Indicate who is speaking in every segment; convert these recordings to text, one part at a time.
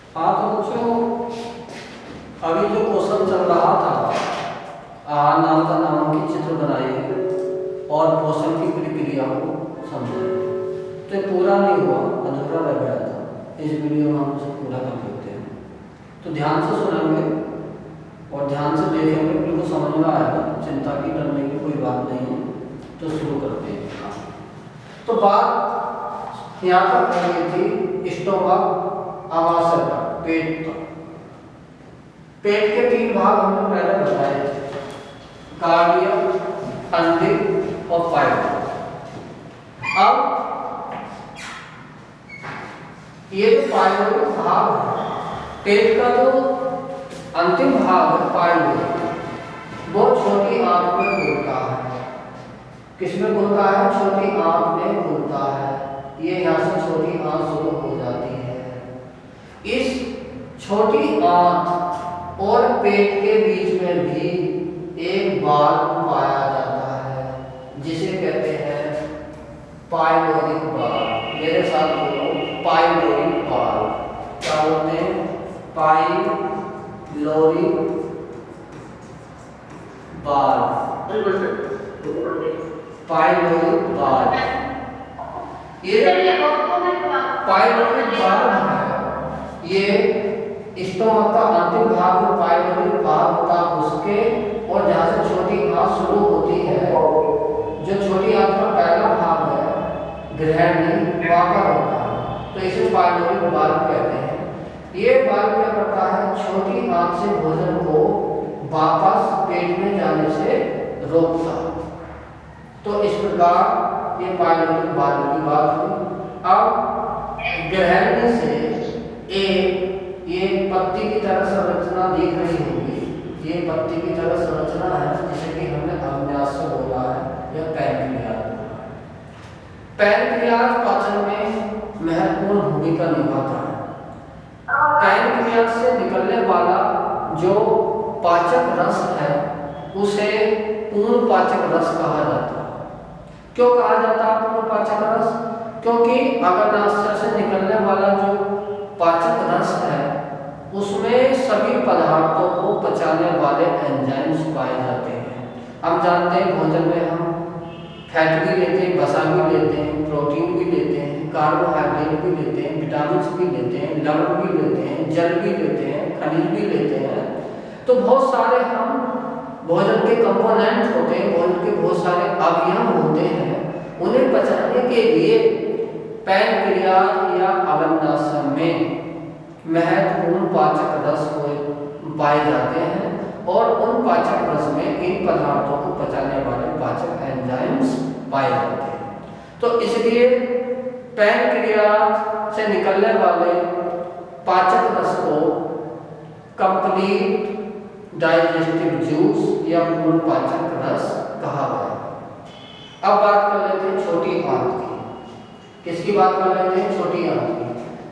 Speaker 1: हाँ तो बच्चों, अभी जो क्वेश्चन चल रहा था, नाम का नाम की चित्र बनाइए और पोषण की प्रक्रिया को समझिए। तो ये पूरा नहीं हुआ, अधूरा रह गया था। इस वीडियो में हम उसे पूरा कर देते हैं। तो ध्यान से सुनेंगे और ध्यान से देखेंगे, बिल्कुल समझ में आएगा, चिंता की करने की कोई बात नहीं है। तो शुरू करते हैं। तो बात यहाँ तक हो गई थी स्टोमक, आमाशय, पेट का। पेट के 3 भाग हमने पहले बताए थे, कार्डियक, अंडिक और फाइबर। अब ये जो पाइलोरिक भाग है, पेट का जो अंतिम भाग है पाइलोरिक, वो छोटी आंत में खुलता है। किसमें खुलता है? छोटी आंत में खुलता है। ये यहाँ से छोटी आंत शुरू हो जाती है। इस छोटी आंत और पेट के बीच में भी एक वाल्व पाया जाता है, जिसे कहते हैं पाइलोरिक वाल्व। मेरे साथ बोलो, पाइलोरिक वाल्व। क्या बोलते हैं? Pyloric valve. Pyloric valve. ये पाइलोरिक वाल्व है, ये स्टोमक का अंतिम भाग में पाइलोरिक वाल्व होता है उसके, और जहाँ से छोटी आंत शुरू होती है, जो छोटी आंत का पहला भाग है ग्रहणी, वहाँ पर होता है। तो इसे पाइलोरिक वाल्व कहते हैं। ये वाल्व क्या करता है? छोटी आंत से भोजन को वापस पेट में जाने से रोकता है। तो इस प्रकार ये पाइलोरिक वाल्व की बात हुई। अब ग्रहणी से ये पत्ती की तरह संरचना दिख रही होगी। ये पत्ती की तरह संरचना है, जिसे कि हमने अग्न्याशय बोला है या पैनक्रियाज बोला है। पैनक्रियाज पाचन में महत्वपूर्ण भूमिका निभाता है। पैनक्रियाज से निकलने वाला जो पाचक रस है, उसे पूर्ण पाचक रस कहा जाता है। क्यों कहा जाता है पूर्ण पाचक रस? क्योंकि अग्न्याशय से निकलने वाला जो पाचक रस है, उसमें सभी पदार्थों को पचाने वाले एंजाइम्स पाए जाते हैं। हम जानते हैं भोजन में हम फैट भी लेते हैं, वसा भी लेते हैं, प्रोटीन भी लेते हैं, कार्बोहाइड्रेट भी लेते हैं, विटामिन भी लेते हैं, लवण भी लेते हैं, जल भी लेते हैं, खनिज भी लेते हैं। तो बहुत सारे हम भोजन के कंपोनेंट होते हैं, भोजन के बहुत सारे अवयव होते हैं। उन्हें पचाने के लिए पैनक्रियाज या अग्न्याशय में महत्वपूर्ण पाचक रस पाए जाते हैं, और उन पाचक रस में इन पदार्थों को पचाने वाले पाचक एंजाइम्स पाए जाते हैं। तो इसलिए पैनक्रियाज से निकलने वाले पाचक रस को कंप्लीट डाइजेस्टिव जूस या पूर्ण पाचक रस कहा गया। अब बात कर लेते हैं छोटी आंत की। किसकी बात कर लेते हैं? छोटी आंत की।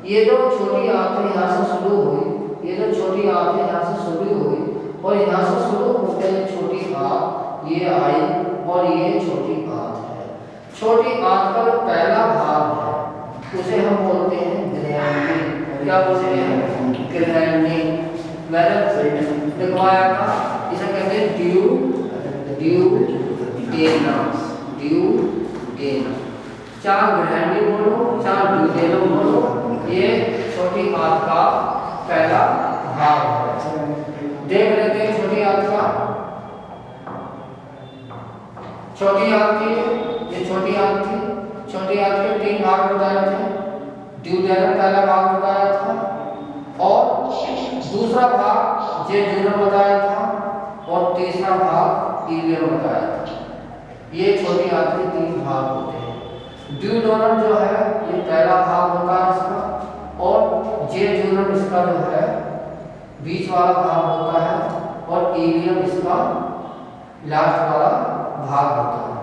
Speaker 1: ये जो छोटी आंत है यहाँ से शुरू हुई, ये जो छोटी आंत है यहाँ से शुरू हुई, और यहाँ से शुरू होते हैं छोटी आंत, ये आई और ये छोटी आंत है। छोटी आंत का जो पहला भाग है, उसे हम बोलते हैं ग्रहणी। क्या बोलते हैं? ग्रहणी। मैंने लिखवाया था, इसे कहते हैं ड्यूडेनम। 4 ग्रहणी बोलो, 4 ड्यूडेनम बोलो। ये छोटी आंत का पहला भाग है। देख लेते हैं छोटी आंत का। छोटी आंत की, ये छोटी आंत थी। छोटी आंत के 3 भाग बताए थे। ड्यूडेनम पहला भाग बताया था, और दूसरा भाग जेजुनम बताया था, और तीसरा भाग इलियम बताया था। ये छोटी आंत के 3 भाग होते हैं। ड्यूडेनम जो है ये पहला भाग होता है इसका, और जेजुनम इसका जो है बीच वाला भाग होता है, और इलियम इसका लास्ट वाला भाग होता है।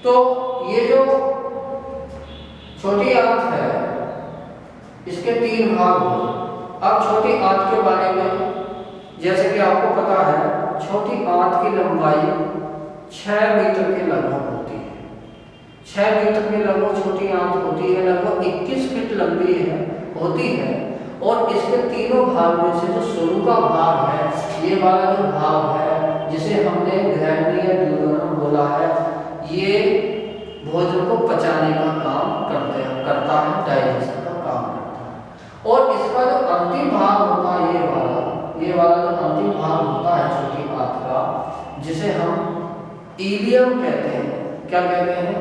Speaker 1: तो ये जो छोटी आंत है, इसके 3 भाग हुए। अब छोटी आंत के बारे में जैसे कि आपको पता है, छोटी आंत की लंबाई 6 मीटर के लगभग होती है। 6 मीटर की लगभग छोटी आंत होती है, लगभग 21 फीट लंबी होती है। और इसके तीनों भाग में से जो शुरू का भाग है, ये वाला जो भाग है जिसे हमने ग्रैंडी या ड्यूडेनम बोला है, ये भोजन को पचाने का काम करता है, डाइजेशन का काम करता है। और इसका जो अंतिम भाग होता है, ये वाला जो अंतिम भाग होता है छोटी आंत का, जिसे हम इलियम कहते हैं। क्या कहते हैं?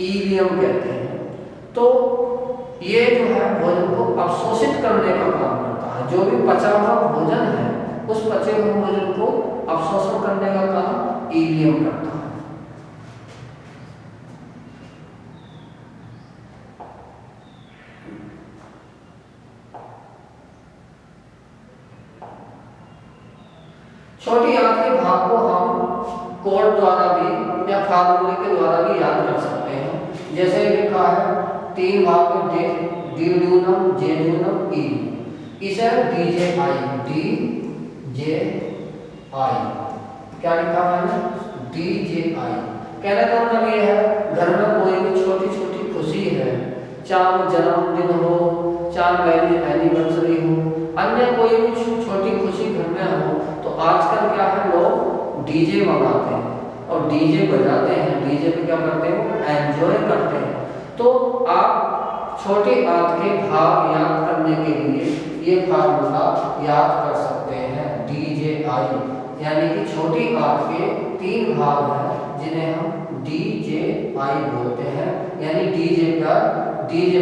Speaker 1: इलियम कहते हैं। तो ये जो है भोजन को अवशोषित करने का काम करता है। जो भी पचा हुआ भोजन है, उस पचे हुए भोजन को अवशोषण करने का काम इलियम करता है। छोटी आंत के भाग को हम कोड द्वारा भी या फार्मूले के द्वारा भी याद कर सकते हैं। जैसे लिखा है 3 भाग में ड्यूडेनम, जेजुनम, ई। इसे DJI, DJI क्या लिखा है? DJI। कहने का मतलब ये है, घर में कोई भी छोटी छोटी खुशी है, चाहे जन्मदिन हो, चाहे मैरिज एनिवर्सरी हो, अन्य कोई भी छोटी खुशी घर में हो, तो आजकल क्या है, लोग डीजे मंगाते हैं और डीजे बजाते हैं। डीजे पे क्या करते हैं? एंजॉय करते हैं। तो आप छोटी आंत के भाग याद करने के लिए ये फार्मूला याद कर सकते हैं, DJI। यानी कि छोटी आंत के 3 भाग हैं जिन्हें हम DJI बोलते हैं, यानी डीजे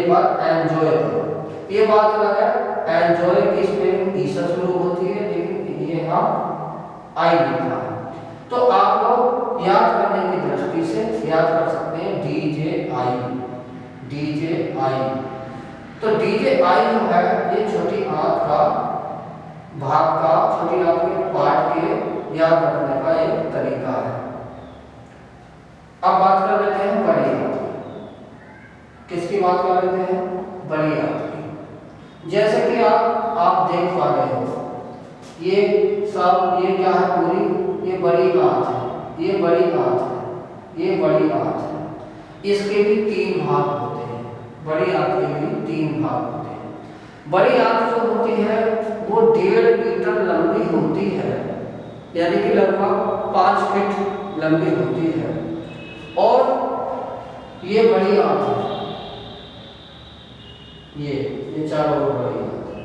Speaker 1: पर एंजॉय करो। ये बात अलग है, एंजॉय की स्पेलिंग ई से शुरू होती है, लेकिन ये यहाँ आई लिखा है। तो आप लोग याद करने की दृष्टि से याद कर सकते हैं DJI। तो DJI जो है, ये छोटी आंत का भाग का, छोटी आंत के पार्ट के याद रखने का एक तरीका है। अब बात कर लेते हैं बड़ी आंत। किसकी बात कर लेते हैं? बड़ी आंत की। जैसे कि आप देख पा रहे हो, ये क्या है? पूरी ये बड़ी आंत है, ये बड़ी आंत है, ये बड़ी आंत है। इसके भी 3 भाग होते हैं। बड़ी आंत के भी 3 भाग होते हैं। बड़ी आंत जो होती है वो 1.5 मीटर लंबी होती है, यानी कि लगभग 5 फीट लंबी होती है। और ये बड़ी आंत है, ये चारों ओर बड़ी आंत है।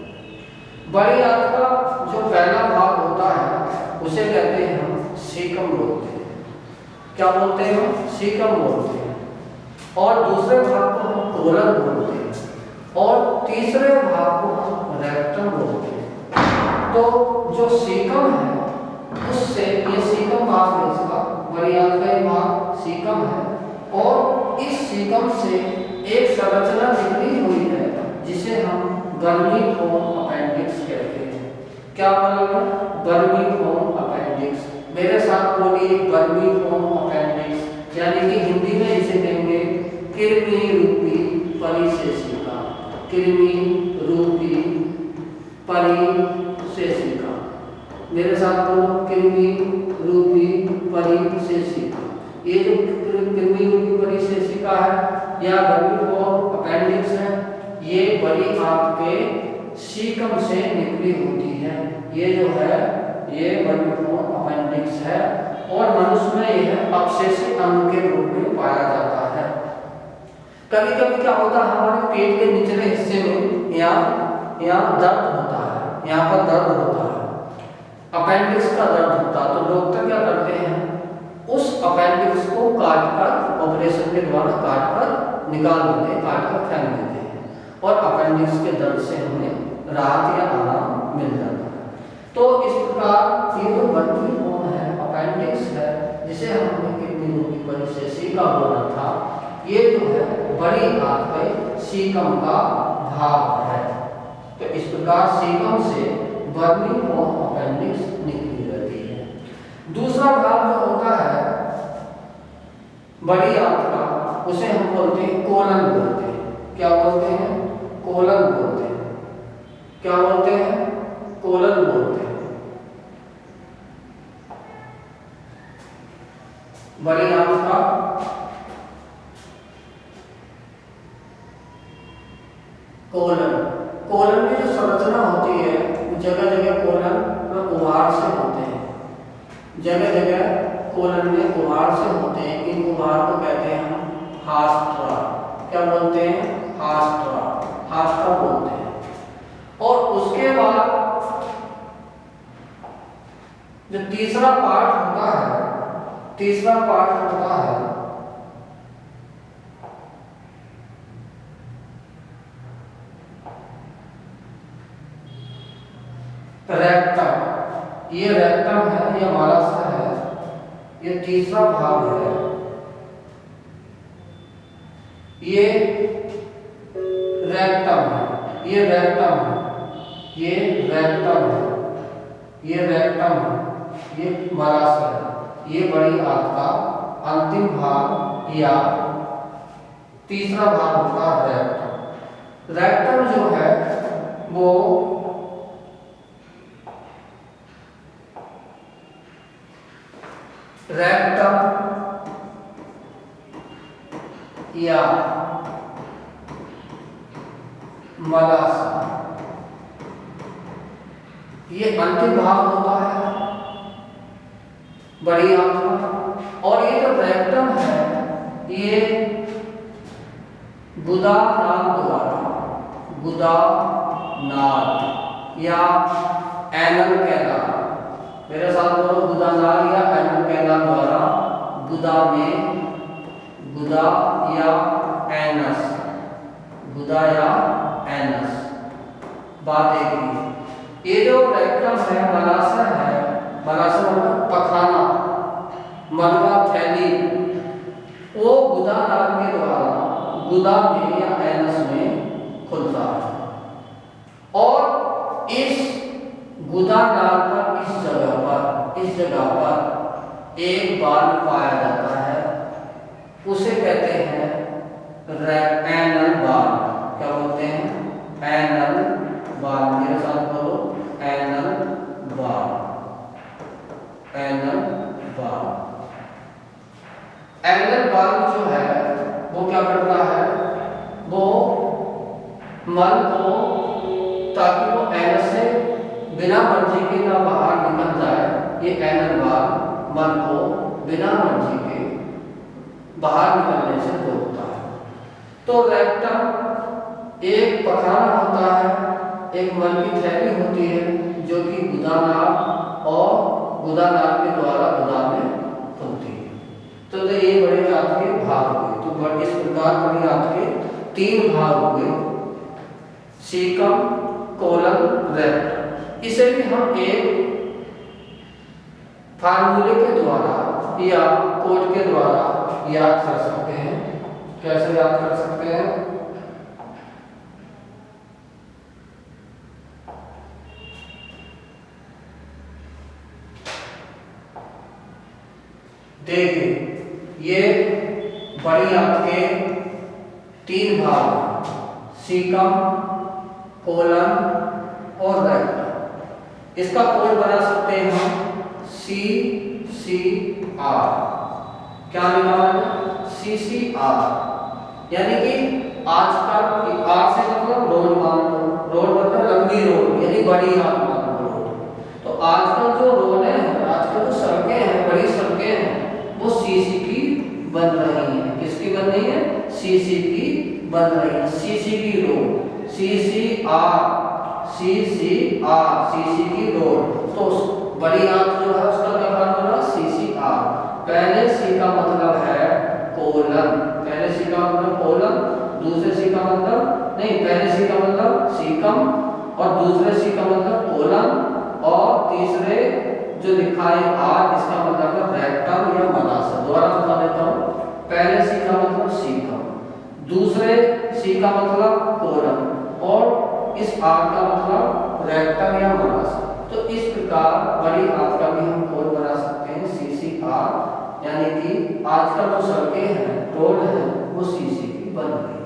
Speaker 1: बड़ी आंत का जो पहला भाग होता है उसे कहते हैं हम सीकम बोलते हैं। क्या बोलते हैं? सीकम बोलते हैं। और दूसरे भाग को हम कोलन बोलते हैं, और तीसरे भाग को हम रेक्टम बोलते हैं। तो जो सीकम है, उससे ये सीकम भाग है, इसका बड़ी आंत का भाग सीकम है, और इस सीकम से एक संरचना निकली हुई है जिसे हम वर्मीफॉर्म अपेंडिक्स कहते हैं। क्या मतलब? Vermiform appendix. मेरे साथ बोलिए, वर्मीफॉर्म अपेंडिक्स, यानी कि हिंदी में इसे कहेंगे कृमि रूपी परिशेषिका। कृमि रूपी परिशेषिका। मेरे साथ बोलो, कृमि रूपी परिशेषिका। ये जो कृमि रूपी परिशेषिका है या वर्मीफॉर्म अपेंडिक्स है, ये बड़ी आंत के सीकम से निकली होती है। ये जो है, ये वर्मीफॉर्म अपेंडिक्स है, और मनुष्य में यह अपशेषी अंग के रूप में पाया जाता है। कभी कभी क्या होता है, हमारे पेट के निचले हिस्से में यहाँ दर्द होता है, यहाँ पर दर्द होता है, अपेंडिक्स का दर्द होता है। तो डॉक्टर क्या करते हैं, उस अपेंडिक्स को काटकर, ऑपरेशन के द्वारा काटकर निकाल देते हैं, काटकर फेंक देते हैं, और अपेंडिक्स के दर्द से हमें राहत या आराम मिल जाता है। तो इस प्रकार ये जो वर्मीफॉर्म है अपेंडिक्स है, जिसे हमने कृमि रूपी परिशेषिका बोला था, ये जो है बड़ी आंत के सीकम का भाग है। तो इस प्रकार सीकम से वर्मीफॉर्म अपेंडिक्स निकली रहती है। दूसरा भाग जो होता है बड़ी आंत का, उसे हम बोलते हैं कोलन बोलते हैं। क्या बोलते हैं? कोलन बोलते हैं। क्या बोलते हैं? कोलन बोलते हैं। बड़ी आंत का कोलन, कोलन की जो संरचना होती है जगह जगह कोलन में उभार से होते हैं, जगह जगह कोलन में उभार से होते हैं। इन उभार को कहते हैं हम हास्ट्रा। क्या बोलते हैं? हास्ट्रा, हास्ट्रा बोलते हैं। और उसके बाद जो तीसरा पार्ट होता है, तीसरा पार्ट होता है रेक्टम। ये रेक्टम है, ये मॉलस्क है, ये तीसरा भाग है। ये रेक्टम है, ये रेक्टम है, ये रेक्टम है, ये रेक्टम है, ये मॉलस्क है। ये बड़ी आंत का अंतिम भाग या तीसरा भाग होता है रेक्टम। रेक्टम जो है वो रेक्टम या मॉलस्क ये अंतिम भाग होता है बड़ी आंत का। और ये जो रेक्टम है ये गुदा नाल द्वारा, गुदा नाल या एनल कैनाल, मेरे साथ बोलो, गुदा नाल या एनल कैनाल द्वारा गुदा में, गुदा या एनस, गुदा या एनस बात एक ही। ये जो रेक्टम है, मॉलस्क है, मॉलस्क मतलब पखाना, मलबा थैली, वो गुदा नाल के द्वारा गुदा में या एनस में खुलता है। और इस गुदा नाल पर, इस जगह पर एक बाल पाया जाता है, उसे कहते हैं एनल बाल। क्या बोलते हैं? एनल बाल। मेरे साथ बोलो, एनल बाल, एनल बाल। एनल बाल जो है वो क्या करता है? वो मल को, ताकि वो एनस से बिना मर्जी के ना बाहर निकल जाए, ये एनल बाल मल को बिना मर्जी के बाहर निकलने से रोकता है। तो रेक्टम एक पखाना होता है, एक मल की थैली होती है जो कि गुदा नाल और गुदा नाल के द्वारा गुदा में खुलती है। तो ये बड़े आंत के भाग हुए। तो इस प्रकार बड़ी आंत के 3 भाग हुए, सीकम, कोलन, रेक्टम। इसे भी हम एक फार्मूले के द्वारा या कोड के द्वारा याद कर सकते हैं। कैसे याद कर सकते हैं? देखिए, ये बड़ी आंत के 3 भाग, सीकम, कोलन और रेक्टम। इसका कोड बना सकते हैं हम CCR। क्या लिखा है? CCR, यानी कि आजकल आर से मतलब रोड मान लो, रोड मतलब लंबी रोड यानी बड़ी आंत मान लो रोड। तो आजकल जो रोड है, आजकल जो सड़कें हैं, बड़ी सड़कें हैं, वो सीसी की बन रही हैं। किसकी बन रही है? सीसी की बन रही है। सीसी की रोड, CCR, CCR, सीसी की रोड। तो बड़ी आंत जो है उसका क्या फॉर्मूला? CCR। पहले सी का मतलब है कोलन, पहले सी का मतलब कोलन, दूसरे सी का मतलब नहीं, पहले सी का मतलब सीकम और दूसरे सी का मतलब कोलन और तीसरे जो लिखा है आर, इसका मतलब है रेक्टम या मॉलस्क। दोबारा बता देता हूँ, पहले सी का मतलब सीकम, दूसरे सी का मतलब कोलन और इस आर का मतलब रेक्टम या मॉलस्क। तो इस प्रकार बड़ी आंत का भी हम कोड बना सकते हैं CCR, यानी कि आजकल जो सड़कें हैं, रोड है, वो सीसी की बन रही है।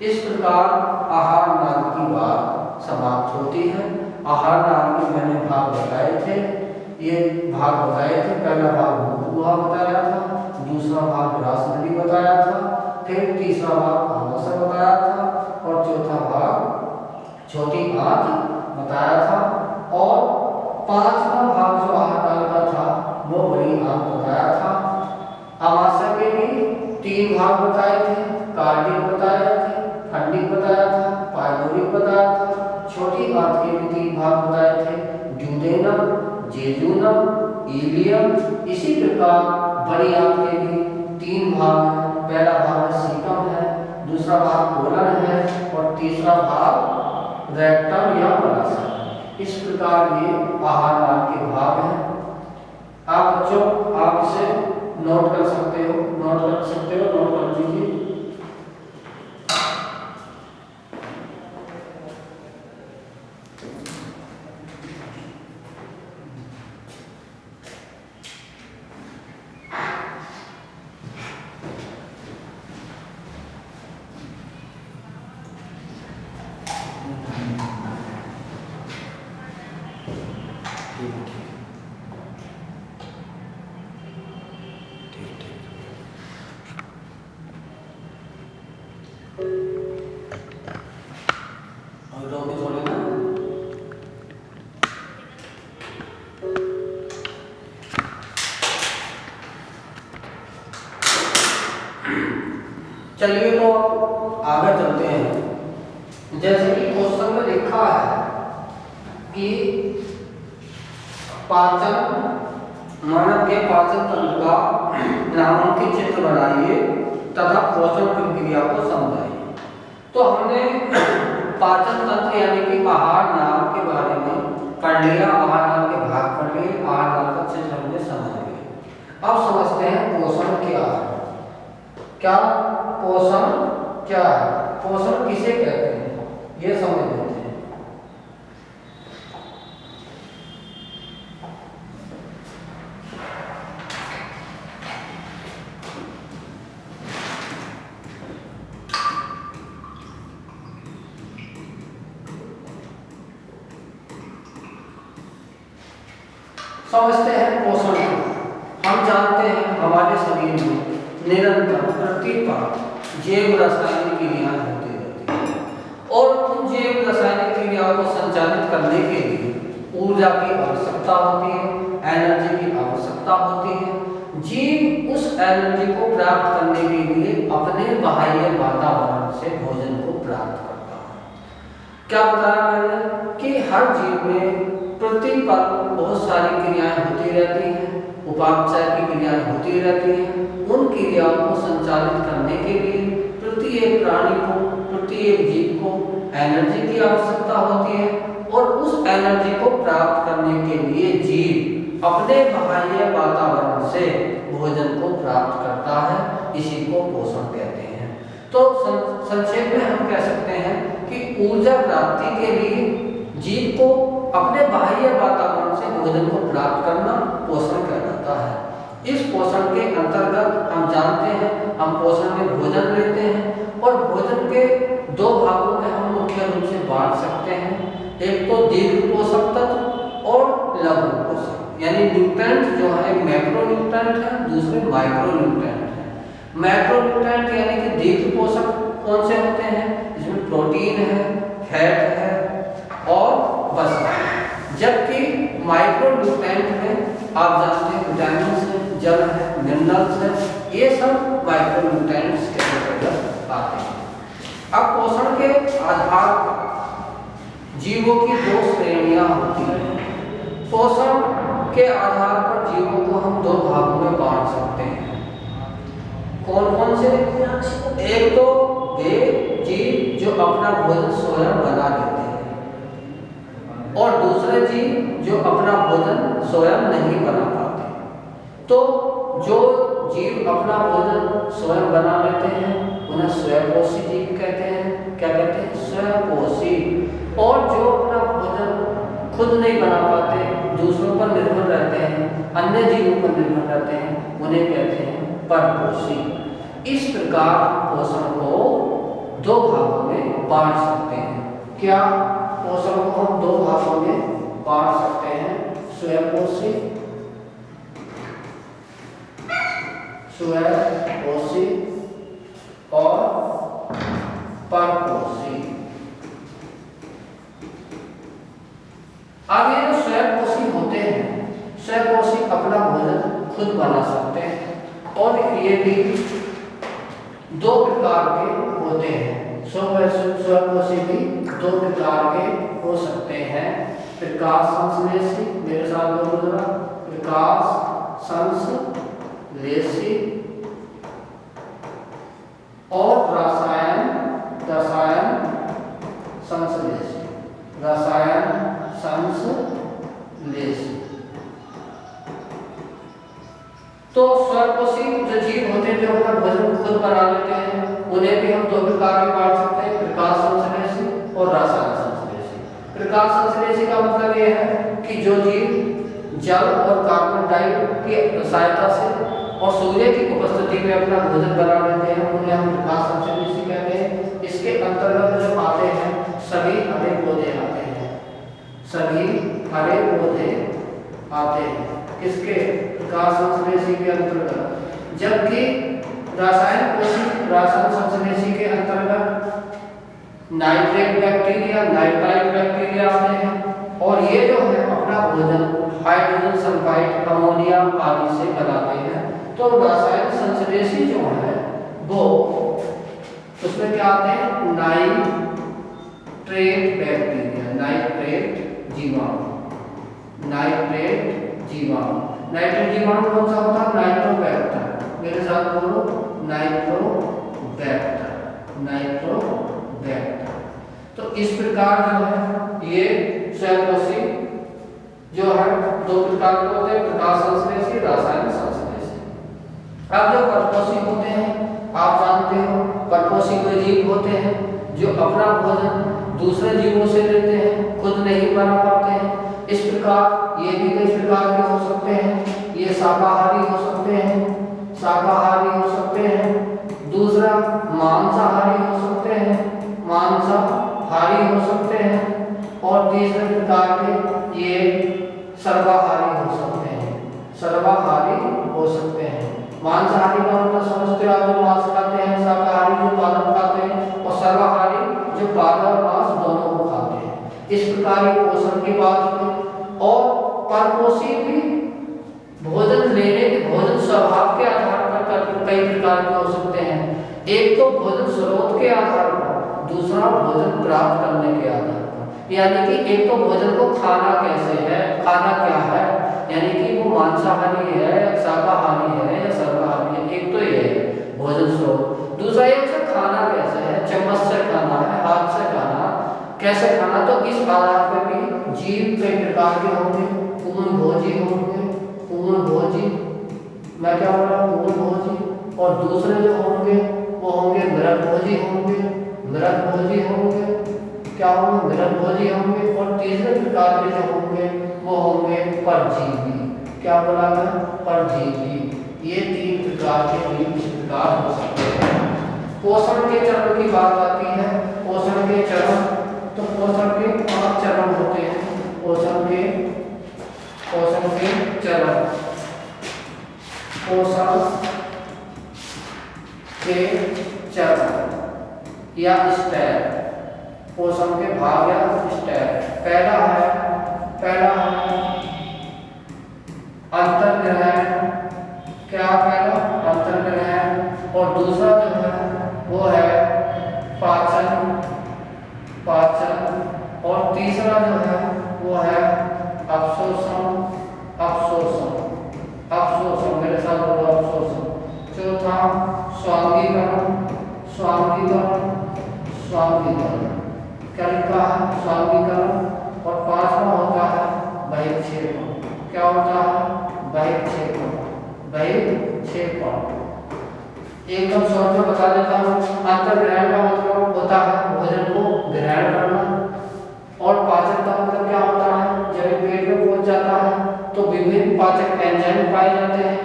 Speaker 1: इस प्रकार आहार नाम की बात समाप्त होती है। आहार नाम के मैंने भाग बताए थे, ये भाग बताए थे। पहला भाग गुहा बताया था, दूसरा भाग रासनदी बताया था, फिर तीसरा भाग आलस्य बताया था और चौथा भाग छोटी आंत बताया था, और पांचवा भाग जो आहार नाल का था वो बड़ी आंत बताया था। आमाशय के भी 3 भाग बताए थे, कार्डिक बताया थे, फंडिक बताया था, पाइलोरिक बताया था। छोटी आंत के भी 3 भाग बताए थे, ड्यूडेनम, जेजुनम, इलियम। इसी प्रकार बड़ी आंत के भी 3 भाग हैं। पहला भाग सीटम है, दूसरा भाग कोलन है और तीसरा भाग रेक्टम या मलाशय। इस प्रकार ये आहार नाल के भाग हैं। आप बच्चों आप इसे नोट कर सकते हो, नोट कर लीजिए। चलिए तो आगे चलते हैं। जैसे कि क्वेश्चन में लिखा है कि पाचन मानव के पाचन तंत्र का नामांकित चित्र बनाइए तथा पोषण प्रक्रिया को समझाइए। तो हमने पाचन तंत्र यानी कि आहार नाल के बारे में पढ़ लिया, आहार नाल के भाग पढ़ लिए, आहार नाल का चित्र हमने समझ लिया। अब समझते हैं पोषण क्या है। क्या पोषण क्या है, पोषण किसे कहते हैं, ये समझ लेते हैं। समझते हैं पोषण को। हम जानते हैं हमारे शरीर में निरंतर प्रतिपल जैव रासायनिक क्रियाएं होती रहती हैं और उन जैव रासायनिक क्रियाओं को संचालित करने के लिए ऊर्जा की आवश्यकता होती है, एनर्जी की आवश्यकता होती है। जीव उस एनर्जी को प्राप्त करने के लिए अपने बाह्य वातावरण से भोजन को प्राप्त करता है। क्या बताया मैंने कि हर जीव में प्रतिपल बहुत सारी क्रियाएं होती रहती हैं, उपापचय की क्रियाएं होती रहती हैं। उन क्रियाओं को संचालित करने के लिए प्रत्येक प्राणी को, प्रत्येक जीव को एनर्जी की आवश्यकता होती है और उस एनर्जी को प्राप्त करने के लिए जीव अपने बाह्य वातावरण से भोजन को प्राप्त करता है। इसी को पोषण कहते हैं। तो संक्षेप में हम कह सकते हैं कि ऊर्जा प्राप्ति के लिए जीव को अपने बाह्य वातावरण से भोजन को प्राप्त करना पोषण कहलाता है। इस पोषण के अंतर्गत हम जानते हैं हम पोषण में भोजन लेते हैं और भोजन के 2 भागों में हम मुख्य रूप से बांट सकते हैं। एक तो दीर्घ पोषक तत्व और लघु पोषक, यानी न्यूट्रिएंट जो है मैक्रो न्यूट्रिएंट है, दूसरे माइक्रो न्यूट्रिएंट है। मैक्रो न्यूट्रिएंट यानी कि दीर्घ पोषक कौन से होते हैं, इसमें प्रोटीन है, फैट है और वसा। जबकि माइक्रो न्यूट्रिएंट में आप जानते हैं विटामिन है, जल है, मिनरल्स है, ये सब माइक्रो न्यूट्रिएंट्स के अंतर्गत आते हैं। अब पोषण के आधार पर जीवों की 2 श्रेणियां होती हैं। पोषण के आधार पर जीवों को हम 2 भागों में बांट सकते हैं। कौन कौन से? एक तो वे जीव जो अपना भोजन स्वयं बना लेते हैं और दूसरे जीव जो अपना भोजन स्वयं नहीं बना पाते। तो जो जीव अपना भोजन स्वयं बना लेते हैं उन्हें स्वयंपोषी जीव कहते हैं। क्या कहते हैं? स्वयंपोषी। और जो अपना भोजन खुद नहीं बना पाते, दूसरों पर निर्भर रहते हैं, अन्य जीवों पर निर्भर रहते हैं, उन्हें कहते हैं परपोषी। इस प्रकार पोषण को 2 भागों में बांट सकते हैं। क्या पोषण को हम 2 भागों में बांट सकते हैं? स्वयंपोषी, स्वयंपोषी और परपोषी। अब ये जो स्वयंपोषी होते हैं, स्वयंपोषी अपना भोजन खुद बना सकते हैं और ये भी दो प्रकार के होते हैं। स्वयंपोषी भी दो प्रकार के हो सकते हैं, प्रकाश संश्लेषी, मेरे साथ बोलो जरा, प्रकाश संश्लेषी और रसायन संश्लेषी, रसायन संश्लेषी। तो स्वयंपोषी जो जीव होते हैं जो अपना भोजन खुद बना लेते हैं, उन्हें भी हम दो प्रकार में बांट सकते हैं, प्रकाश संश्लेषी और रसायन संश्लेषी। प्रकाश संश्लेषी का मतलब यह है कि जो जीव जल और कार्बन डाइऑक्साइड की सहायता से और सूर्य की उपस्थिति में अपना भोजन बना लेते हैं, उन्हें हम प्रकाश संश्लेषी कहते हैं। इसके अंतर्गत जो आते हैं सभी हरे पौधे आते हैं, सभी हरे पौधे आते हैं किसके, प्रकाश संश्लेषी के अंतर्गत। जबकि रसायन संश्लेषी के अंतर्गत नाइट्रेट बैक्टीरिया, नाइट्राइट बैक्टीरिया आते हैं और ये जो है अपना भोजन हाइड्रोजन सल्फाइड, अमोनिया आदि से बनाते हैं। तो रसायन संश्लेषी जो है वो उसमें क्या आते हैं, नाइट्रेट बैक्टीरिया, नाइट्रेट जीवाणु, नाइट्रेट जीवाणु। नाइट्रेट जीवाणु कौन सा होता है, नाइट्रोबैक्टर, मेरे साथ बोलो, नाइट्रोबैक्टर, नाइट्रोबैक्टर। तो इस प्रकार जो है ये स्वयंपोषी जो है दो प्रकार के होते हैं, प्रकाश संश्लेषी, रसायन संश्लेषी। अब जो परपोषी होते हैं, आप जानते हो परपोषी कोई जीव होते हैं जो अपना भोजन दूसरे जीवों से लेते हैं, खुद नहीं बना पाते हैं। इस प्रकार ये भी कई प्रकार के हो सकते हैं, ये शाकाहारी हो सकते हैं, शाकाहारी हो सकते हैं, दूसरा मांसाहारी हो सकते हैं, मांसाहारी हो सकते हैं, और तीसरे प्रकार के ये सर्वाहारी हो सकते हैं, सर्वाहारी हो सकते हैं। मांसाहारी का मतलब समझते हो आप, जो मांस खाते हैं, शाकाहारी जो पादप खाते हैं, और सर्वाहारी जो पादप और मांस दोनों को खाते हैं। इस प्रकार की पोषण की बात हुई। और परपोषी भी भोजन लेने के, भोजन स्वभाव के आधार पर कई प्रकार के हो सकते हैं। एक तो भोजन स्रोत के आधार पर, दूसरा भोजन प्राप्त करने के आधार पर। यानी कि एक तो भोजन को खाना कैसे है, खाना क्या है, यानी कि वो मांसाहारी है, शाकाहारी है या सर्वाहारी है, एक तो ये है भोजन स्रोत। दूसरा ये उसे खाना कैसे है, चम्मच से खाना है, हाथ से खाना, कैसे खाना। तो इस आधार पर भी जीव कई प्रकार के होंगे, पूर्णभोजी होंगे, पूर्णभोजी, मैं क्या बोल रहा हूँ, पूर्णभोजी। और दूसरे जो होंगे वो होंगे मृतभोजी होंगे, मृतभोजी होंगे, क्या होंगे, मृतभोजी होंगे। और तीसरे प्रकार के जो होंगे वो होंगे परजीवी, क्या बोला मैं, परजीवी। ये तीन प्रकार के जीव इस प्रकार हो सकते हैं। पोषण के चरण की बात आती है, पोषण के चरण, तो पोषण के 5 चरण होते हैं। पोषण के चरण, पोषण के चरण या स्टेप, पोषण के भाग या स्टेप। पहला है अंतर्ग्रहण, क्या पहला, अंतर्ग्रहण। और दूसरा जो है वो है पाचन, और तीसरा जो है वो है अवशोषण, मेरे साथ बोलो, अवशोषण। चौथा स्वांगीकरण, क्या लिखा है, स्वांगीकरण। और पांचवा होता है बहिक्षेपण, क्या होता है, बहिक्षेपण। एकदम शॉर्ट में बता देता हूँ। अंतर्ग्रहण का मतलब होता है भोजन को ग्रहण करना, और पाचन का मतलब क्या होता है, जब पेट में पहुंच जाता है तो विभिन्न पाचक एंजाइम पाए जाते हैं।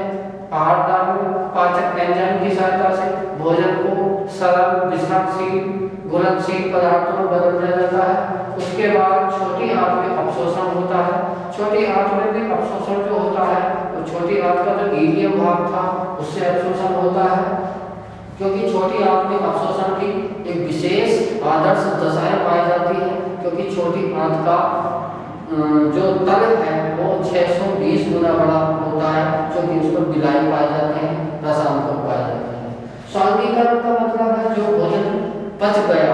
Speaker 1: आहार में पाचक एंजाइम की सहायता से भोजन को सरल, विसरणशील, घुलनशील पदार्थों में बदल दिया जाता है। उसके बाद छोटी आंत में अपशोषण होता है। छोटी आंत में भी अपशोषण जो होता है, तो छोटी आंत का जो इलियम भाग था उससे अपशोषण होता है, क्योंकि छोटी आंत में अपशोषण की एक विशेष आदर्श दशाएं पाई जाती हैं, क्योंकि छोटी आंत का जो तल है वो 620 गुना बड़ा होता है, क्योंकि उस पर बिलाई पाए जाते हैं, रसायन पाए जाते हैं। स्वांगीकरण का मतलब है जो भोजन पच गया,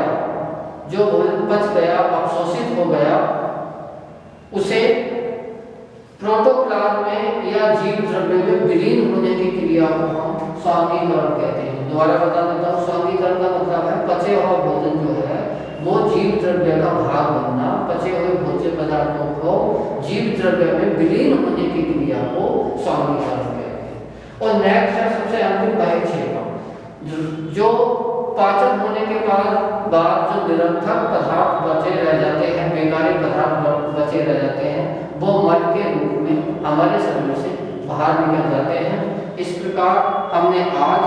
Speaker 1: जो भोजन पच गया, अवशोषित हो गया, उसे प्रोटोप्लाज्म में या जीव द्रव्य में विलीन होने की क्रिया को हम स्वांगीकरण कहते हैं। दोबारा बता देता हूँ, स्वांगीकरण का मतलब है पचे हुआ भोजन जो है वो जीव द्रव्य का भाग बनना, पचे हुए भोज्य पदार्थों को जीव द्रव्य में विलीन होने की क्रिया को स्वांगीकरण कहते हैं। और नेक्स्ट है सबसे अंतिम बहिक्षेपण, जो पाचन होने के बाद जो निरर्थक पदार्थ बचे रह जाते हैं, बेकारी पदार्थ बचे रह जाते हैं, वो मल के रूप में हमारे शरीर से बाहर निकल जाते हैं। इस प्रकार हमने आज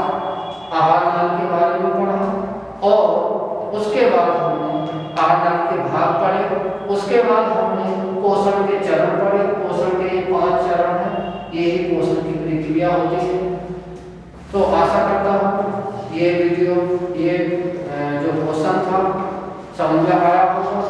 Speaker 1: आहार नाल के बारे में पढ़ा और उसके बाद हमने आहार नाल के भाग पढ़े, उसके बाद हमने पोषण के चरण पढ़े। पोषण के ये 5 चरण हैं, यही पोषण की प्रक्रिया होती है। तो आशा करता हूँ ये वीडियो, ये जो पोषण था समझ में आया होगा।